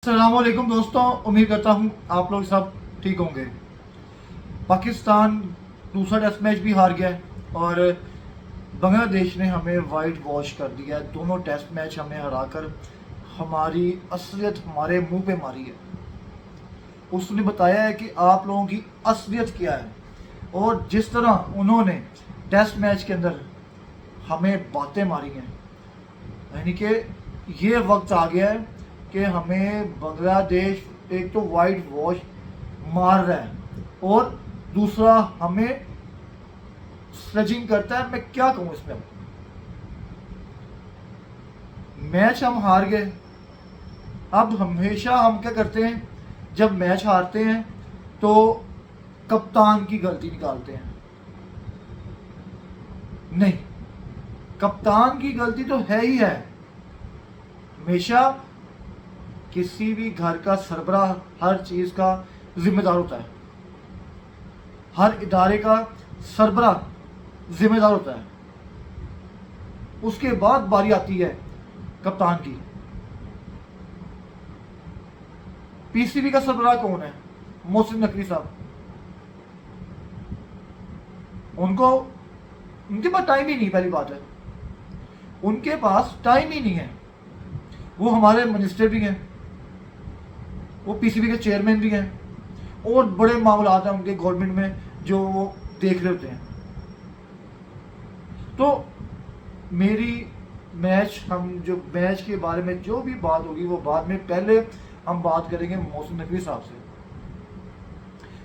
अस्सलामुअलैकुम दोस्तों, उम्मीद करता हूँ आप लोग सब ठीक होंगे। पाकिस्तान दूसरा टेस्ट मैच भी हार गया है और बांग्लादेश ने हमें वाइट वॉश कर दिया है। दोनों टेस्ट मैच हमें हराकर हमारी असलियत हमारे मुंह पे मारी है। उसने बताया है कि आप लोगों की असलियत क्या है, और जिस तरह उन्होंने टेस्ट मैच के अंदर हमें बातें मारी हैं, यानी कि ये वक्त आ गया है कि हमें बांग्लादेश एक तो वाइट वॉश मार रहा है और दूसरा हमें स्लेजिंग करता है। मैं क्या कहूँ इसमें। मैच हम हार गए। अब हमेशा हम क्या करते हैं, जब मैच हारते हैं तो कप्तान की गलती निकालते हैं। नहीं, कप्तान की गलती तो है ही है। हमेशा किसी भी घर का सरबराह हर चीज का जिम्मेदार होता है, हर इदारे का सरबराह जिम्मेदार होता है। उसके बाद बारी आती है कप्तान की। पीसीबी का सरबराह कौन है? मोहसिन नकवी साहब। उनके पास टाइम ही नहीं, पहली बात है उनके पास टाइम ही नहीं है। वो हमारे मिनिस्टर भी हैं, वो पीसीबी के चेयरमैन भी हैं, और बड़े मामला हैं उनके गवर्नमेंट में जो वो देख रहे होते हैं। तो हम जो मैच के बारे में जो भी बात होगी वो बाद में, पहले हम बात करेंगे मोहसिन नकवी साहब से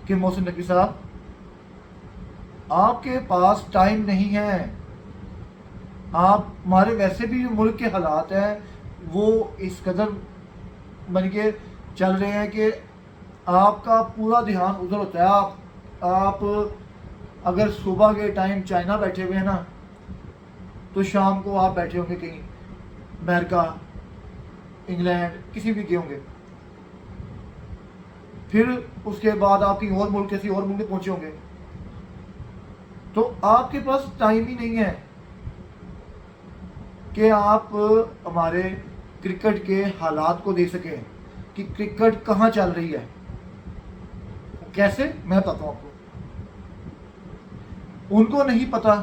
कि मोहसिन नकवी साहब, आपके पास टाइम नहीं है। आप हमारे वैसे भी जो मुल्क के हालात हैं वो इस कदर बन के चल रहे हैं कि आपका पूरा ध्यान उधर होता है। आप अगर सुबह के टाइम चाइना बैठे हुए हैं ना, तो शाम को आप बैठे होंगे कहीं अमेरिका, इंग्लैंड, किसी भी गए होंगे। फिर उसके बाद आप कहीं और मुल्क, किसी और मुल्क में पहुंचे होंगे। तो आपके पास टाइम ही नहीं है कि आप हमारे क्रिकेट के हालात को देख सकें कि क्रिकेट कहाँ चल रही है। कैसे, मैं बताता हूँ आपको। उनको नहीं पता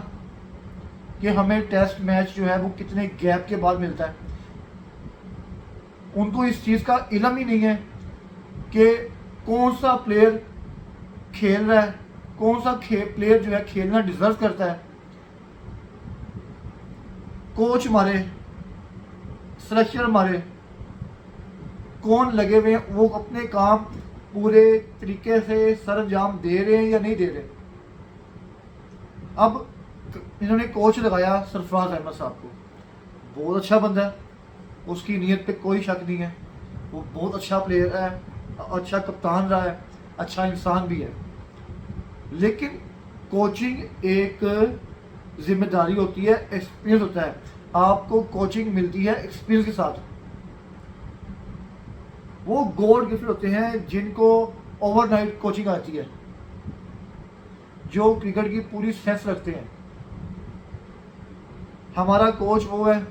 कि हमें टेस्ट मैच जो है वो कितने गैप के बाद मिलता है। उनको इस चीज़ का इल्म ही नहीं है कि कौन सा प्लेयर खेल रहा है, कौन सा प्लेयर जो है खेलना डिजर्व करता है। कोच हमारे, सिलेक्शन हमारे, कौन लगे हुए हैं, वो अपने काम पूरे तरीके से सरंजाम दे रहे हैं या नहीं दे रहे। अब इन्होंने कोच लगाया सरफराज अहमद साहब को। बहुत अच्छा बंदा है, उसकी नीयत पे कोई शक नहीं है। वो बहुत अच्छा प्लेयर है, अच्छा कप्तान रहा है, अच्छा इंसान भी है। लेकिन कोचिंग एक जिम्मेदारी होती है, एक्सपीरियंस होता है। आपको कोचिंग मिलती है एक्सपीरियंस के साथ। वो गॉड गिफ्टेड होते हैं जिनको ओवरनाइट कोचिंग आती है, जो क्रिकेट की पूरी सेंस रखते हैं। हमारा कोच वो है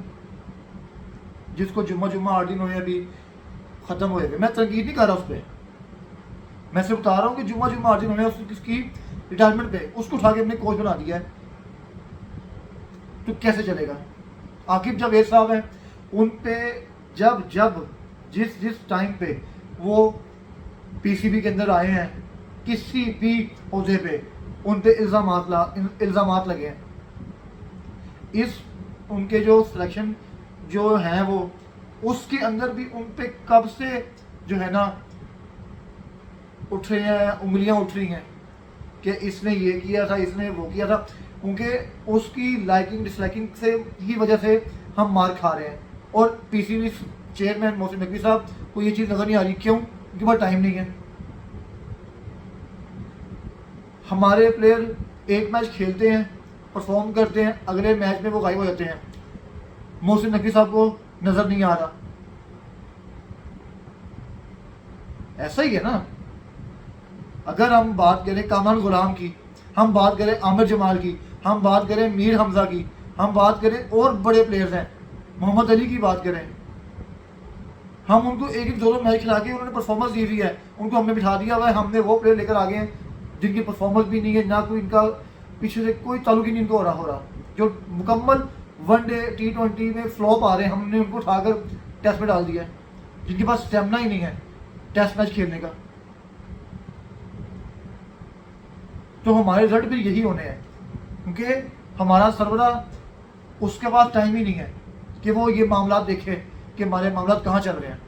जिसको जुम्मा 8 दिन हुए अभी खत्म हुए हुए। मैं तनकीद नहीं कर रहा उस पर, मैं सिर्फ बता रहा हूँ कि जुम्मा 8 दिन हुए उसकी रिटायरमेंट पे, उसको उठा के अपने कोच बना दिया है। तो कैसे चलेगा? आकिब जावेद साहब हैं, उन पे जिस टाइम पे वो पीसीबी के अंदर आए हैं, किसी भी ओहदे पे उन पे इल्ज़ामात लगे हैं। उनके जो सिलेक्शन जो हैं वो, उसके अंदर भी उन पे कब से जो है ना उठ रहे हैं, उंगलियां उठ रही हैं कि इसने ये किया था, इसने वो किया था। उनके उसकी लाइकिंग डिसलाइकिंग से ही वजह से हम मार खा रहे हैं। और पीसीबी चेयरमैन मोहसिन नकवी साहब को ये चीज़ नज़र नहीं आ रही। क्यों? उनके पास टाइम नहीं है। हमारे प्लेयर एक मैच खेलते हैं, परफॉर्म करते हैं, अगले मैच में वो गायब हो जाते हैं। मोहसिन नकवी साहब को नज़र नहीं आ रहा। ऐसा ही है ना। अगर हम बात करें कामरान गुलाम की, हम बात करें आमिर जमाल की, हम बात करें मीर हमजा की, हम बात करें और बड़े प्लेयर्स हैं, मोहम्मद अली की बात करें, हम उनको एक एक दो दो मैच खिला के उन्होंने परफॉर्मेंस दी हुई है, उनको हमने बिठा दिया हुआ है, हमने वो प्लेयर लेकर आ गए हैं जिनकी परफॉर्मेंस भी नहीं है, ना कोई इनका पीछे से कोई ताल्लुक ही नहीं इनको हो रहा जो मुकम्मल वनडे T20 में फ्लॉप आ रहे हैं, हमने उनको उठाकर टेस्ट में डाल दिया है, जिनके पास स्टेमिना ही नहीं है टेस्ट मैच खेलने का। तो हमारे रिजल्ट भी यही होने हैं, क्योंकि हमारा सरबरा उसके पास टाइम ही नहीं है कि वो ये मामला देखे कि हमारे मामला कहाँ चल रहे हैं।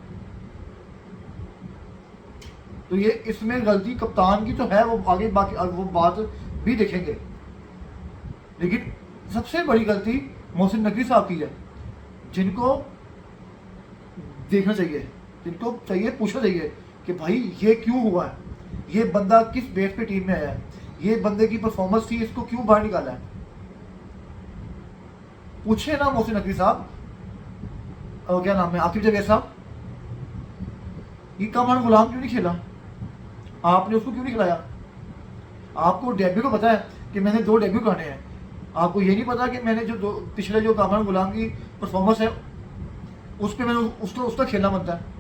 तो ये इसमें गलती कप्तान की तो है, वो आगे बाकी वो बात भी देखेंगे, लेकिन सबसे बड़ी गलती मोहसिन नकवी साहब की है, जिनको देखना चाहिए, जिनको चाहिए पूछना चाहिए कि भाई ये क्यों हुआ है, ये बंदा किस बेस पे टीम में आया है, ये बंदे की परफॉर्मेंस थी, इसको क्यों बाहर निकाला है। पूछे ना मोहसिन नकवी साहब, और क्या नाम है आकिब जावेद साहब, ये कामरान गुलाम क्यों नहीं खेला, आपने उसको क्यों नहीं खिलाया। आपको डेब्यू को पता है कि मैंने 2 डेब्यू करने हैं, आपको ये नहीं पता कि मैंने जो पिछले जो कामरान गुलाम की परफॉर्मेंस है उस पर मैंने उसका खेलना बनता है।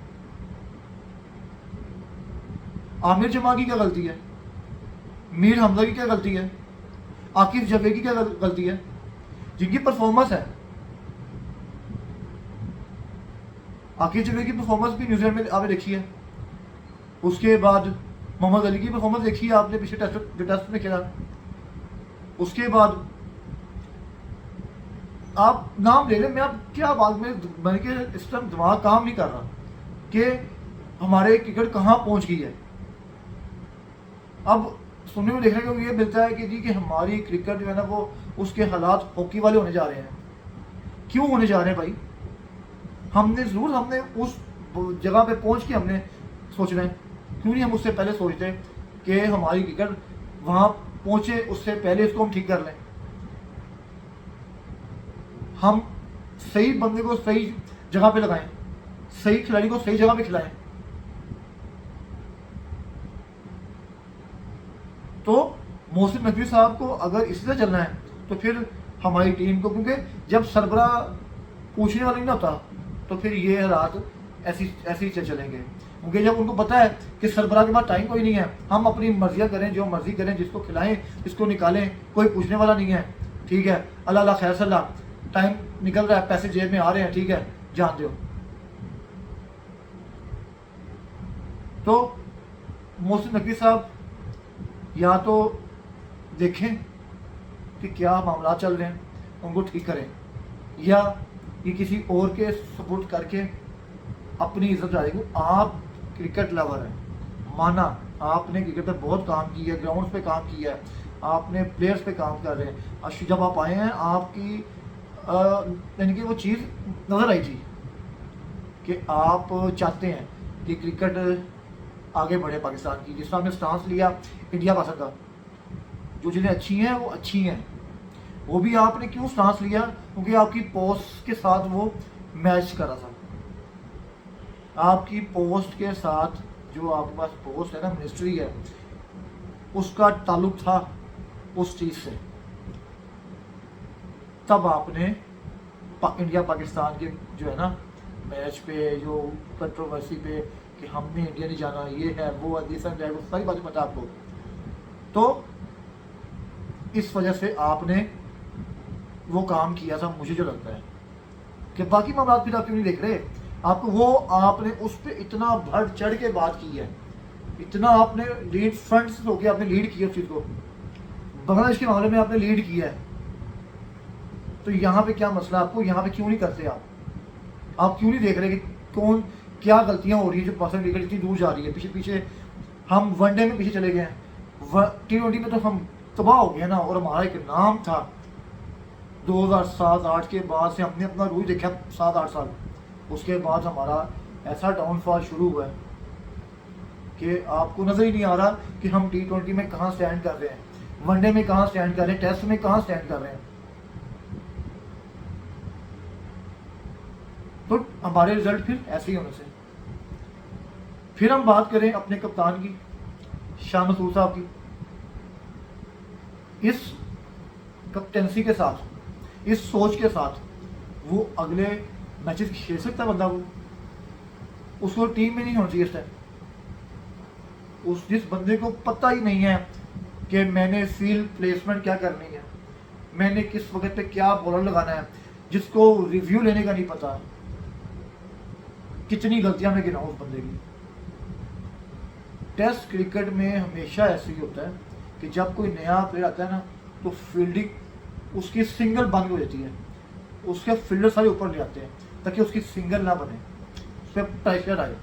आमिर जमा की क्या गलती है, मीर हमजा की क्या गलती है, आकिब जावेद की क्या गलती है, जिनकी परफॉर्मेंस है। आकिब जावेद की परफॉर्मेंस भी न्यूजीलैंड में आपने देखी है, उसके बाद मोहम्मद अली की परफॉर्मेंस देखी है आपने पिछले टेस्ट में खेला, उसके बाद आप नाम ले लें, मैं आप क्या बात में मैंने कि इस टाइम दिमाग काम नहीं कर रहा कि हमारे क्रिकेट कहाँ पहुँच गई है। अब सुनने में देखने को ये मिलता है कि जी कि हमारी क्रिकेट जो है ना वो उसके हालात हॉकी वाले होने जा रहे हैं। क्यों होने जा रहे हैं भाई, हमने उस जगह पे पहुंच के हमने सोचना है, क्यों नहीं हम उससे पहले सोचते कि हमारी क्रिकेट वहाँ पहुँचे, उससे पहले इसको हम ठीक कर लें। हम सही बंदे को सही जगह पे लगाएं, सही खिलाड़ी को सही जगह पे खिलाएं। तो मोहसिन नकवी साहब को अगर इसी तरह चलना है तो फिर हमारी टीम को, क्योंकि जब सरबरा पूछने वाला नहीं ना होता तो फिर ये हालात ऐसी चलेंगे, क्योंकि जब उनको पता है कि सरबरा के पास टाइम कोई नहीं है, हम अपनी मर्जियाँ करें, जो मर्जी करें, जिसको खिलाएं जिसको निकालें, कोई पूछने वाला नहीं है, ठीक है, अल्लाह अल्लाह खैर सल्ला, टाइम निकल रहा है, पैसे जेब में आ रहे हैं, ठीक है, जान दो। तो मोहसिन नकवी साहब या तो देखें कि क्या मामला चल रहे हैं, उनको ठीक करें, या ये किसी और के सपोर्ट करके अपनी इज्जत डालेंगे। आप क्रिकेट लवर हैं, माना आपने क्रिकेट पे बहुत काम किया है, ग्राउंड पे काम किया है, आपने प्लेयर्स पे काम कर रहे हैं, जब आप आए हैं आपकी यानी कि वो चीज़ नज़र आई थी कि आप चाहते हैं कि क्रिकेट आगे बढ़े पाकिस्तान की, जिस तरह हमने स्टांस लिया इंडिया पाकिस्तान का, जो चीज़ें अच्छी हैं वो अच्छी हैं, वो भी आपने क्यों स्टांस लिया, क्योंकि आपकी पोस्ट के साथ वो मैच कर रहा था। आपकी पोस्ट के साथ जो आपके पास पोस्ट है ना, मिनिस्ट्री है, उसका ताल्लुक था उस चीज़ से, तब आपने इंडिया पाकिस्तान के जो है ना मैच पे, जो कंट्रोवर्सी पे कि हमने इंडिया नहीं जाना, ये है वो है, दिस एंड दैट, सारी बातें पता आपको। तो इस वजह से आपने वो काम किया था, मुझे जो लगता है कि बाकी मामला फिर आप क्यों नहीं देख रहे, आपको वो आपने उस पर इतना बढ़ चढ़ के बात की है, इतना आपने लीड फ्रंट से होकर आपने लीड किया उस चीज़ को, बांग्लादेश के मामले में आपने लीड किया है। तो यहाँ पे क्या मसला, आपको यहाँ पे क्यों नहीं करते, आप क्यों नहीं देख रहे कि कौन क्या गलतियाँ हो रही है, जो पाकिस्तान क्रिकेट इतनी दूर जा रही है, पीछे पीछे हम वनडे में पीछे चले गए हैं, T20 में तो हम तबाह हो गए ना। और हमारा एक नाम था 2007-8 के बाद से हमने अपना रूज देखा 7-8 साल, उसके बाद हमारा ऐसा डाउनफॉल शुरू हुआ है कि आपको नज़र ही नहीं आ रहा कि हम T20 में कहाँ स्टैंड कर रहे हैं, वनडे में कहाँ स्टैंड कर रहे हैं, टेस्ट में कहाँ स्टैंड कर रहे हैं। तो हमारे रिजल्ट फिर ऐसे ही होने से। फिर हम बात करें अपने कप्तान की, शाह मसूद साहब की, इस कैप्टेंसी के साथ, इस सोच के साथ वो अगले मैचेस खेल सकता है बंदा, उसको टीम में नहीं होना चाहिए इस टाइम। उस जिस बंदे को पता ही नहीं है कि मैंने फील्ड प्लेसमेंट क्या करनी है, मैंने किस वक्त पे क्या बॉलर लगाना है, जिसको रिव्यू लेने का नहीं पता, कितनी गलतियां मैं गिनाऊं उस बंदे की। टेस्ट क्रिकेट में हमेशा ऐसे ही होता है कि जब कोई नया प्लेयर आता है ना, तो फील्डिंग उसकी सिंगल बंद हो जाती है, उसके फील्डर सारे ऊपर ले आते हैं ताकि उसकी सिंगल ना बने, उस पर प्रेशर आए।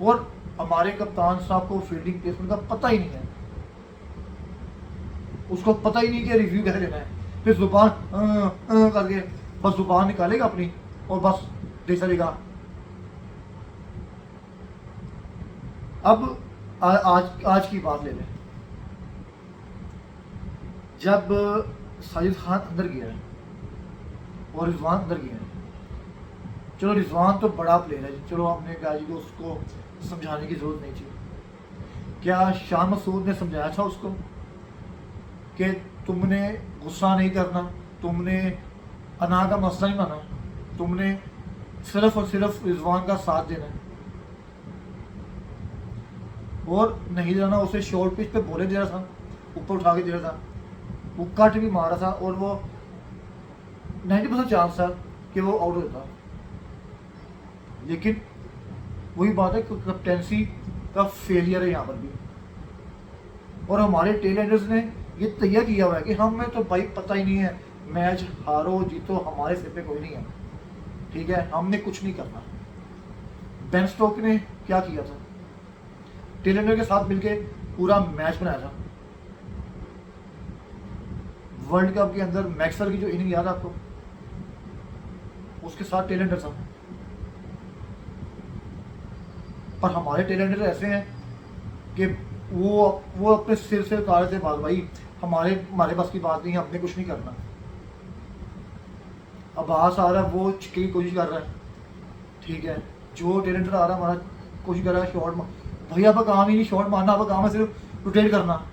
और हमारे कप्तान साहब को फील्डिंग प्लेसमेंट का पता ही नहीं है, उसको पता ही नहीं कि रिव्यू कैसे लेना है। फिर जुबान करके बस जुबान निकालेगा अपनी और बस दे चलेगा। अब आज की बात ले लें। जब साजिद खान अंदर गया है और रिजवान अंदर गया है, चलो रिजवान तो बड़ा प्लेयर है, चलो हमने कहा जी उसको समझाने की जरूरत नहीं थी। क्या शाह मसूद ने समझाया था उसको कि तुमने गुस्सा नहीं करना, तुमने अना का मसला नहीं माना, तुमने सिर्फ और सिर्फ रिजवान का साथ देना है? और नहीं देना, उसे शॉर्ट पिच पे बोले दे रहा था, ऊपर उठा के दे रहा था, वो कट भी मारा था और वो 90% चांस था कि वो आउट होता। लेकिन वही बात है कि कैप्टेंसी का फेलियर है यहाँ पर भी। और हमारे टेल एंडर्स ने ये तैयार किया हुआ है कि हमें तो भाई पता ही नहीं है, मैच हारो जीतो हमारे सिर पे कोई नहीं है, ठीक है, हमने कुछ नहीं करना। बेन स्टोक ने क्या किया था, टेल एंडर के साथ मिलके पूरा मैच बनाया था। वर्ल्ड कप के अंदर मैक्सवेल की जो इनिंग याद है आपको, उसके साथ टेल एंडर था। पर हमारे टेल एंडर ऐसे हैं कि वो अपने सिर से उतारे थे बात, भाई हमारे पास की बात नहीं है, हमने कुछ नहीं करना। अब्बास आ रहा है, वो की कोशिश कर रहा है, ठीक है, जो टेल एंडर आ रहा है हमारा कोशिश कर रहा है शॉट, भैया आपका काम ही नहीं शॉट मारना, आपका काम है सिर्फ रोटेट करना।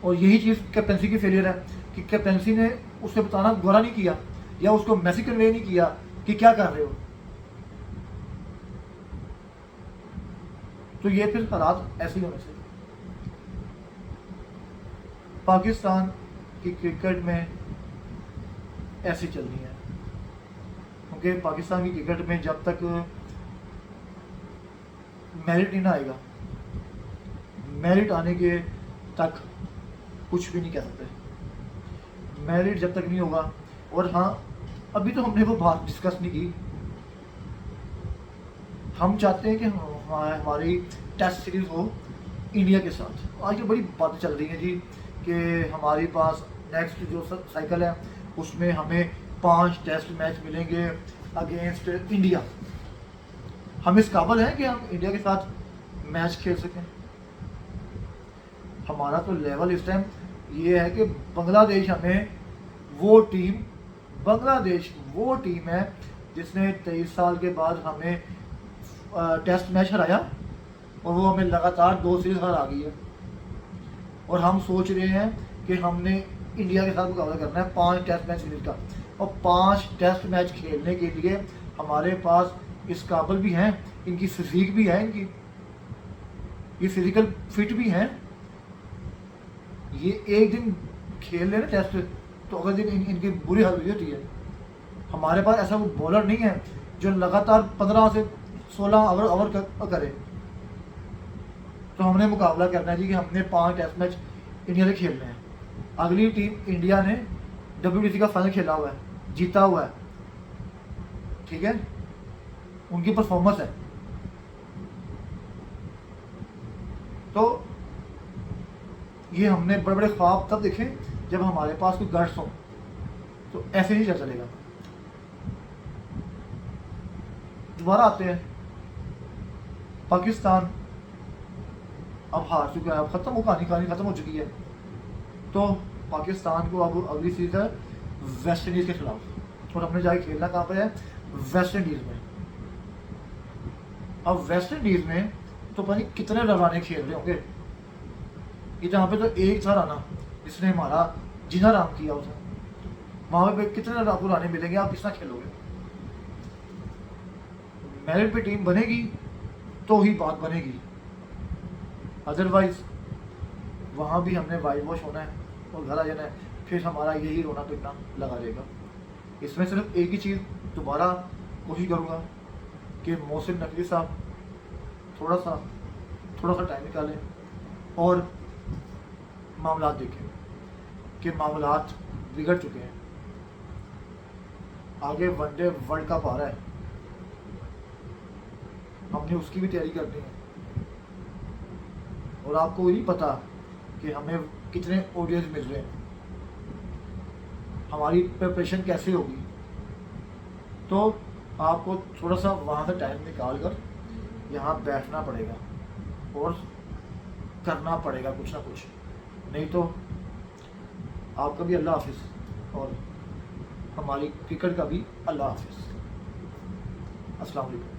और यही चीज़ कैप्टेंसी की फेलियर है कि कैप्टेंसी ने उसे बताना दोबारा नहीं किया या उसको मैसेज कन्वे नहीं किया कि क्या कर रहे हो। तो ये फिर हालात ऐसे ही होने चाहिए। पाकिस्तान की क्रिकेट में ऐसी चलनी है, क्योंकि पाकिस्तान की क्रिकेट में जब तक मेरिट नहीं ना आएगा, मेरिट आने के तक कुछ भी नहीं कह सकते। मेरिट जब तक नहीं होगा, और हाँ अभी तो हमने वो बात डिस्कस नहीं की, हम चाहते हैं कि हमारी टेस्ट सीरीज हो इंडिया के साथ। आज तो बड़ी बातें चल रही हैं जी कि हमारे पास नेक्स्ट जो साइकिल है उसमें हमें 5 टेस्ट मैच मिलेंगे अगेंस्ट इंडिया। हम इस काबिल हैं कि हम इंडिया के साथ मैच खेल सकें? हमारा तो लेवल इस टाइम ये है कि बांग्लादेश वो टीम है जिसने 23 साल के बाद हमें टेस्ट मैच हराया और वो हमें लगातार 2 सीरीज हरा गई है। और हम सोच रहे हैं कि हमने इंडिया के साथ मुकाबला करना है 5 टेस्ट मैच सीरीज का, और 5 टेस्ट मैच खेलने के लिए हमारे पास इस काबिल भी हैं, इनकी फिजिक भी है, इनकी ये फिजिकल फिट भी हैं। ये एक दिन खेल लेना टेस्ट तो अगले दिन इनकी बुरी हालत हुई होती है। हमारे पास ऐसा वो बॉलर नहीं है जो लगातार 15 से 16 ओवर करे। तो हमने मुकाबला करना है जी कि हमने 5 टेस्ट मैच इंडिया से खेलने हैं। अगली टीम इंडिया ने WTC का फाइनल खेला हुआ है, जीता हुआ है, ठीक है, उनकी परफॉर्मेंस है। तो ये हमने बड़े बड़े ख्वाब तब देखे जब हमारे पास कोई गट्स हो, तो ऐसे नहीं चलेगा। दोबारा आते हैं, पाकिस्तान अब हार चुका है, अब कहानी खत्म हो चुकी है। तो पाकिस्तान को अब अगली सीरीज है वेस्ट इंडीज के खिलाफ, और हमने जाके खेलना कहाँ पे है? वेस्ट इंडीज में। अब वेस्ट इंडीज में तो पता नहीं कितने रवाने खेल रहे होंगे, ये जहाँ पे तो एक था राना जिसने हमारा जीना राम किया उसे, वहाँ पे कितने पुराने मिलेंगे, आप किस तरह खेलोगे? मेरिट पे टीम बनेगी तो ही बात बनेगी, अदरवाइज वहाँ भी हमने वाइट वॉश होना है और घर आ जाना है, फिर हमारा यही रोना पिटना लगा रहेगा। इसमें सिर्फ एक ही चीज़ दोबारा कोशिश करूँगा कि मोहसिन नकवी साहब थोड़ा सा टाइम निकालें और मामलात देखें कि मामलात बिगड़ चुके हैं। आगे वनडे वर्ल्ड कप आ रहा है, हमने उसकी भी तैयारी करनी है और आपको ये नहीं पता कि हमें कितने ऑडियंस मिल रहे हैं, हमारी प्रिपरेशन कैसे होगी। तो आपको थोड़ा सा वहाँ से टाइम निकाल कर यहाँ बैठना पड़ेगा और करना पड़ेगा कुछ ना कुछ, नहीं तो आपका भी अल्लाह हाफिज़ और हमारी क्रिकेट का भी अल्लाह हाफिज़। अस्सलाम वालेकुम।